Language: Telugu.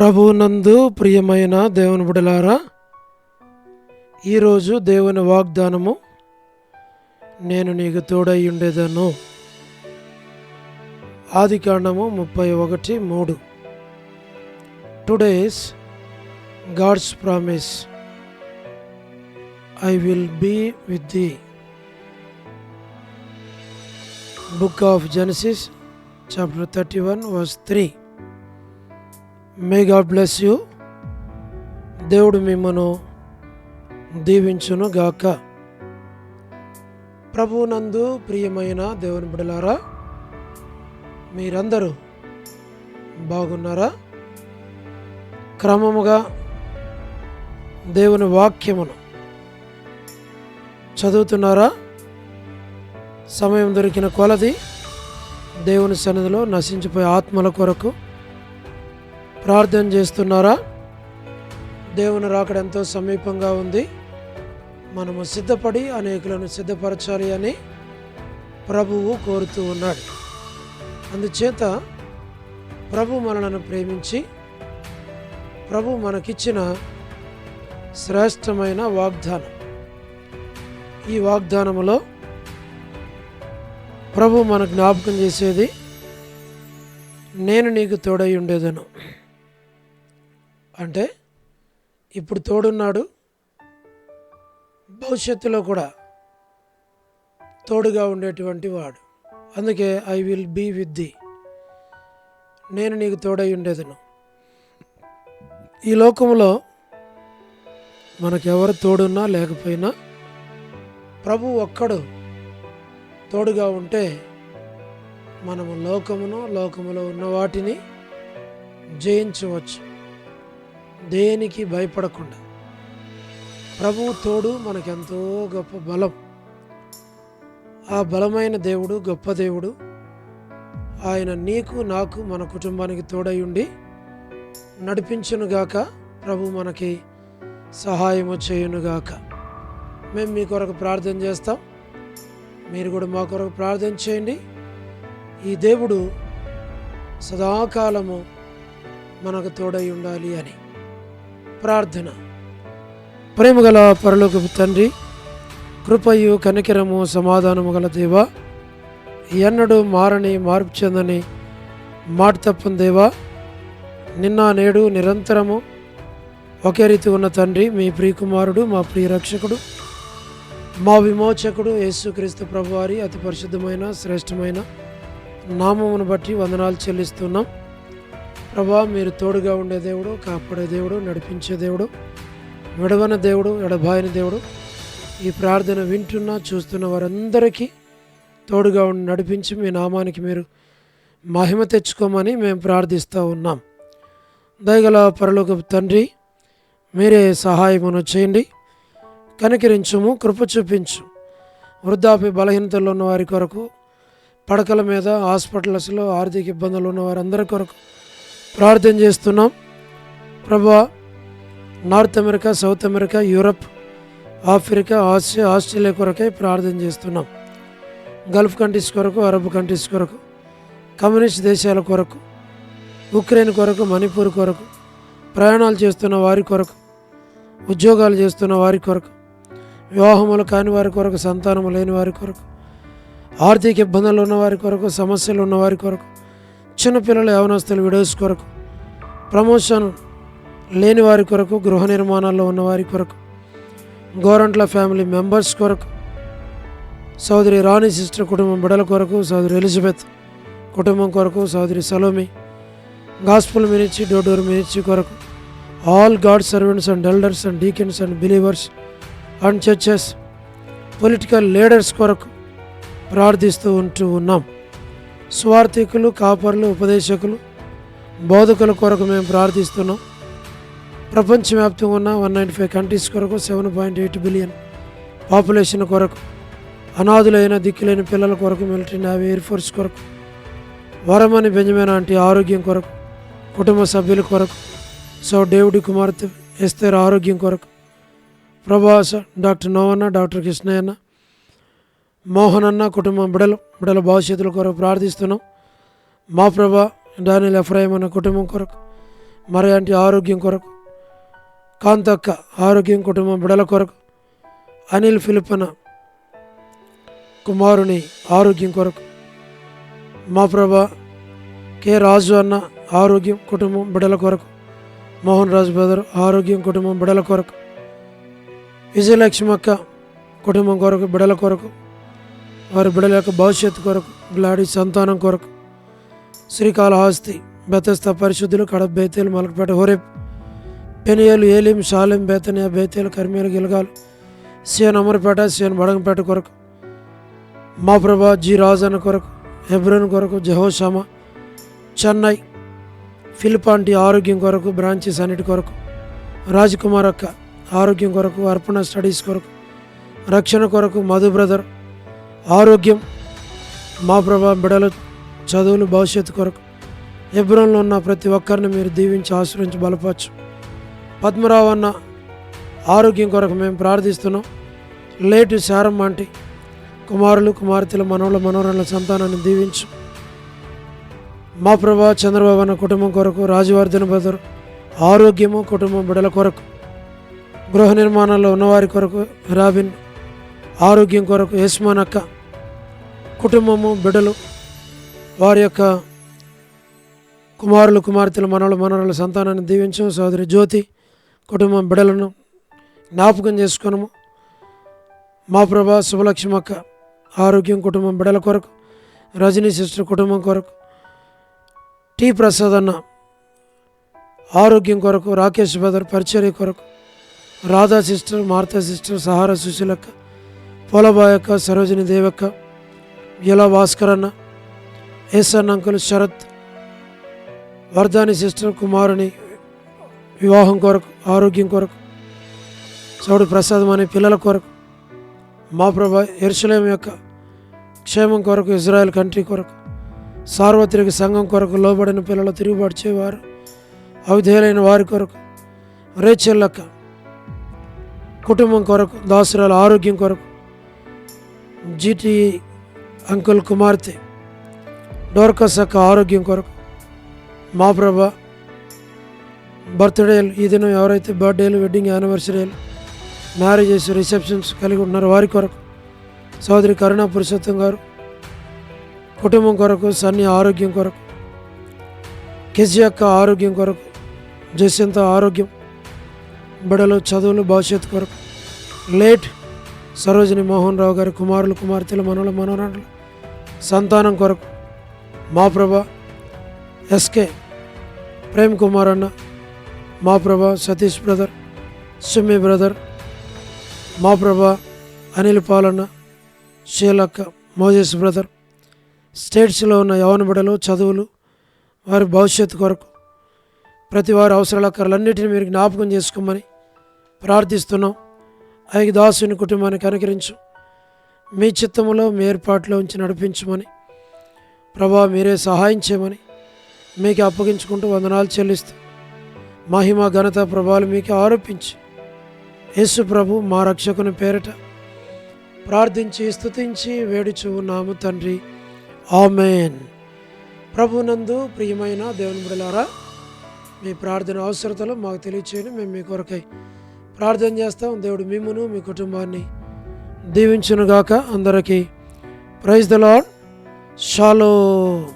ప్రభువునందు ప్రియమైన దేవుని బిడ్డలారా, ఈరోజు దేవుని వాగ్దానము, నేను నీకు తోడై ఉండేదను. ఆదికాండము 31:3. Today's God's promise, I will be with thee. Book of Genesis chapter 31:3. May God bless you. దేవుడు మిమ్మను దీవించును గాక. ప్రభువునందు ప్రియమైన దేవుని బిడ్డలారా, మీరందరూ బాగున్నారా? క్రమముగా దేవుని వాక్యమును చదువుతున్నారా? సమయం దొరికిన కొలది దేవుని సన్నిధిలో నశించిపోయే ఆత్మల కొరకు ప్రార్థన చేస్తున్నారా? దేవుని రాకడ ఎంతో సమీపంగా ఉంది. మనము సిద్ధపడి అనేకులను సిద్ధపరచాలి అని ప్రభువు కోరుతూ ఉన్నాడు. అందుచేత ప్రభు మనలను ప్రేమించి ప్రభు మనకిచ్చిన శ్రేష్టమైన వాగ్దానం, ఈ వాగ్దానములో ప్రభు మన జ్ఞాపకం చేసేది, నేను నీకు తోడై ఉండేదను. అంటే ఇప్పుడు తోడున్నాడు, భవిష్యత్తులో కూడా తోడుగా ఉండేటువంటి వాడు. అందుకే ఐ విల్ బీ విత్ థీ, నేను నీకు తోడై ఉండేదను. ఈ లోకంలో మనకెవరు తోడున్నా లేకపోయినా ప్రభు ఒక్కడు తోడుగా ఉంటే మనము లోకములో ఉన్న వాటిని జయించవచ్చు. దేనికి భయపడకుండా ప్రభువు తోడు మనకెంతో గొప్ప బలం. ఆ బలమైన దేవుడు, గొప్ప దేవుడు, ఆయన నీకు నాకు మన కుటుంబానికి తోడై ఉండి నడిపించునుగాక. ప్రభు మనకి సహాయము చేయునుగాక. మేము మీ కొరకు ప్రార్థన చేస్తాం, మీరు కూడా మా కొరకు ప్రార్థన చేయండి. ఈ దేవుడు సదాకాలము మనకు తోడై ఉండాలి అని ప్రార్థన. ప్రేమగల పరలోకపు తండ్రి, కృపయు కనికరము సమాధానము గల దేవా, ఎన్నడూ మారని మార్పు చెందని మాట తప్పని దేవా, నిన్న నేడు నిరంతరము ఒకే రీతి ఉన్న తండ్రి, మీ ప్రియకుమారుడు, మా ప్రియ రక్షకుడు, మా విమోచకుడు యేసుక్రీస్తు ప్రభువారి అతి పరిశుద్ధమైన శ్రేష్టమైన నామమును బట్టి వందనాలు చెల్లిస్తున్నాం. ప్రభా, మీరు తోడుగా ఉండే దేవుడు, కాపాడే దేవుడు, నడిపించే దేవుడు, విడవన దేవుడు, ఎడబాయని దేవుడు. ఈ ప్రార్థన వింటున్న చూస్తున్న వారందరికీ తోడుగా ఉండి నడిపించి మీ నామానికి మీరు మహిమ తెచ్చుకోమని మేము ప్రార్థిస్తూ ఉన్నాం. దయగల పరలోకపు తండ్రి, మీరే సహాయమును చేయండి, కనికరించుము, కృప చూపించు. వృద్ధాప్య బలహీనతల్లో ఉన్న వారి కొరకు, పడకల మీద, హాస్పిటల్స్లో ఆర్థిక ఇబ్బందులు ఉన్న వారందరి కొరకు ప్రార్థన చేస్తున్నాం. ప్రభా, north America, south America, Europe, Africa, Asia, Australia కొరకే ప్రార్థన చేస్తున్నాం. గల్ఫ్ కంట్రీస్ కొరకు, అరబ్ కంట్రీస్ కొరకు, కమ్యూనిస్ట్ దేశాల కొరకు, ఉక్రెయిన్ కొరకు, మణిపూర్ కొరకు, ప్రయాణాలు చేస్తున్న వారి కొరకు, ఉద్యోగాలు చేస్తున్న వారి కొరకు, వివాహములు కాని వారి కొరకు, సంతానము లేని వారి కొరకు, ఆర్థిక ఇబ్బందులు ఉన్న వారి కొరకు, సమస్యలు ఉన్న వారి కొరకు, చిన్నపిల్లలు, యవనస్తులు, విడోస్ కొరకు, ప్రమోషన్ లేని వారి కొరకు, గృహ నిర్మాణాల్లో ఉన్న వారి కొరకు, గోరంట్ల ఫ్యామిలీ మెంబర్స్ కొరకు, సోదరి రాణి సిస్టర్ కుటుంబం బిడల కొరకు, సోదరి ఎలిజబెత్ కుటుంబం కొరకు, సోదరి Salome gospel ministry, door ministry కొరకు, all God servants and elders and deacons and believers and churches, political leaders కొరకు ప్రార్థిస్తూ ఉన్నాం. స్వార్థికులు, కాపర్లు, ఉపదేశకులు, బోధకుల కొరకు మేము ప్రార్థిస్తున్నాం. ప్రపంచవ్యాప్తంగా ఉన్న 195 కంట్రీస్ కొరకు, 7.8 బిలియన్ పాపులేషన్ కొరకు, అనాథులైన దిక్కులేని పిల్లల కొరకు, మిలిటరీ, నేవీ, ఎయిర్ ఫోర్స్ కొరకు, వరమని బెంజమిన్ ఆంటీ ఆరోగ్యం కొరకు, కుటుంబ సభ్యుల కొరకు, డేవిడ్ కుమార్తె ఎస్తేర్ ఆరోగ్యం కొరకు, ప్రభాస, డాక్టర్ నోవన్న, డాక్టర్ కృష్ణయ్యన్న, మోహన్ అన్న కుటుంబం బిడల భవిష్యత్తుల కొరకు ప్రార్థిస్తున్నాం. మా ప్రభా, డానియల్ ఎఫ్రాయిం అన్న కుటుంబం కొరకు, మరి అంటే ఆరోగ్యం కొరకు, కాంతక్క ఆరోగ్యం, కుటుంబం బిడల కొరకు, అనిల్ ఫిలిపన కుమారుని ఆరోగ్యం కొరకు, మా ప్రభా కె రాజు అన్న ఆరోగ్యం, కుటుంబం బిడల కొరకు, మోహన్ రాజు బ్రదర్ ఆరోగ్యం, కుటుంబం బిడల కొరకు, విజయలక్ష్మక్క కుటుంబం కొరకు, బిడల కొరకు, వారి బిడల యొక్క భవిష్యత్తు కొరకు, గ్లాడీ సంతానం కొరకు, శ్రీకాళహస్తి బెతస్తా పరిశుద్ధులు, కడప, బేతేలు, మలకపేట, హోరేప్, పెనియేలు, ఏలిం, షాలెం, బేతనియా, బేతేలు, కర్మేలు, గిలగాలు, సిఎన్ అమరపేట, సిఎన్ బడంగపేట కొరకు, మా ప్రభా జి రాజన్న కొరకు, హెబ్రోన్ కొరకు, జెహోషామా, చెన్నై, ఫిలిపాంటి ఆరోగ్యం కొరకు, బ్రాంచెస్ అన్నిటి కొరకు, రాజ్కుమార్ అక్క ఆరోగ్యం కొరకు, అర్పణ స్టడీస్ కొరకు, రక్షణ కొరకు, మధు బ్రదర్ ఆరోగ్యం, మా ప్రభా బిడల చదువులు, భవిష్యత్తు కొరకు, హెబ్రోన్లో ఉన్న ప్రతి ఒక్కరిని మీరు దీవించి ఆశ్రయించి బలపరచు. పద్మరావు అన్న ఆరోగ్యం కొరకు మేము ప్రార్థిస్తున్నాం. లేటు శారమ్మ ఆంటీ కుమారులు, కుమార్తెల, మనవల, మనవరాళ్ళ సంతానాన్ని దీవించు. మా ప్రభా చంద్రబాబు అన్న కుటుంబం కొరకు, రాజవర్ధన్ బ్రదర్ ఆరోగ్యము, కుటుంబం బిడల కొరకు, గృహ నిర్మాణంలో ఉన్నవారి కొరకు, రాబిన్ ఆరోగ్యం కొరకు, యస్మాన్ అక్క కుటుంబము, బిడలు, వారి యొక్క కుమారులు, కుమార్తెలు, మనవల, మనవరాళ్ళ సంతానాన్ని దీవించు. సోదరి జ్యోతి కుటుంబం బిడలను జ్ఞాపకం చేసుకున్నాము. మా ప్రభా శుభలక్ష్మి అక్క ఆరోగ్యం, కుటుంబం బిడల కొరకు, రజనీ సిస్టర్ కుటుంబం కొరకు, టి ప్రసాద్ అన్న ఆరోగ్యం కొరకు, రాకేష్ బ్రదర్ పరిచర్య కొరకు, Radha sister, Martha sister, Sahara సుశీలక్క, పోలబాయక్క, సరోజిని దేవక్క, ఇలా భాస్కర్ అన్న, SN uncle, Sarath, Vardhani sister కుమారుని వివాహం కొరకు, ఆరోగ్యం కొరకు, చౌడి ప్రసాదం అనే పిల్లల కొరకు, మా ప్రభా యెరూషలేము యొక్క క్షేమం కొరకు, ఇజ్రాయెల్ కంట్రీ కొరకు, సార్వత్రిక సంఘం కొరకు, లోబడిన పిల్లలు, తిరుగుబాటు చేయవారు, అవిధేయులైన వారి కొరకు, రేచెల్లక్క కుటుంబం కొరకు, దాసురాల ఆరోగ్యం కొరకు, జీటీ అంకుల్ కుమార్తె డోర్కస్ అక్క ఆరోగ్యం కొరకు, మా ప్రభా బర్త్డేలు ఈ దినం ఎవరైతే బర్త్డేలు, వెడ్డింగ్ యానివర్సరీలు, మ్యారేజెస్, రిసెప్షన్స్ కలిగి ఉన్నారో వారి కొరకు, సోదరి కరుణా పురుషోత్తం గారు కుటుంబం కొరకు, సన్ని ఆరోగ్యం కొరకు, కెజి అక్క ఆరోగ్యం కొరకు, జసింత ఆరోగ్యం, బిడలు, చదువులు, భవిష్యత్తు కొరకు, లేట్ సరోజిని మోహన్ రావు గారి కుమారులు, కుమార్తెలు, మనవల, మనవరాళ్ళు సంతానం కొరకు, మా ప్రభా ఎస్కే ప్రేమ్ కుమార్ అన్న, మా ప్రభా సతీష్ బ్రదర్, సుమి బ్రదర్, మా ప్రభా అనిల్ పాలన్న, షీలక్క, మోజెస్ బ్రదర్, స్టేట్స్లో ఉన్న యవన బిడలు, చదువులు, వారి భవిష్యత్తు కొరకు, ప్రతి వారి అవసరాలకరలన్నిటిని మీరు జ్ఞాపకం చేసుకోమని ప్రార్థిస్తున్నాం. ఐదు దాసుని కుటుంబాన్ని కనికరించు, మీ చిత్తములో మీ ఏర్పాట్లో ఉంచి నడిపించమని ప్రభా మీరే సహాయం చేయమని మీకు అప్పగించుకుంటూ వందనాలు చెల్లిస్తూ మహిమ, ఘనత, ప్రభావాలు మీకు ఆరోపించి యేసు ప్రభు మా రక్షకుని పేరిట ప్రార్థించి స్తుతించి వేడుచు ఉన్నాము తండ్రి, ఆమేన్. ప్రభునందు ప్రియమైన దేవుని బిడ్డలారా, మీ ప్రార్థన అవసరతలు మాకు తెలియచేయండి, మేము మీ కొరకై ప్రార్థన చేస్తాం. దేవుడు మిమ్మును మీ కుటుంబాన్ని దీవించునుగాక. అందరికీ ప్రైజ్ ద లార్డ్. షాలోమ్.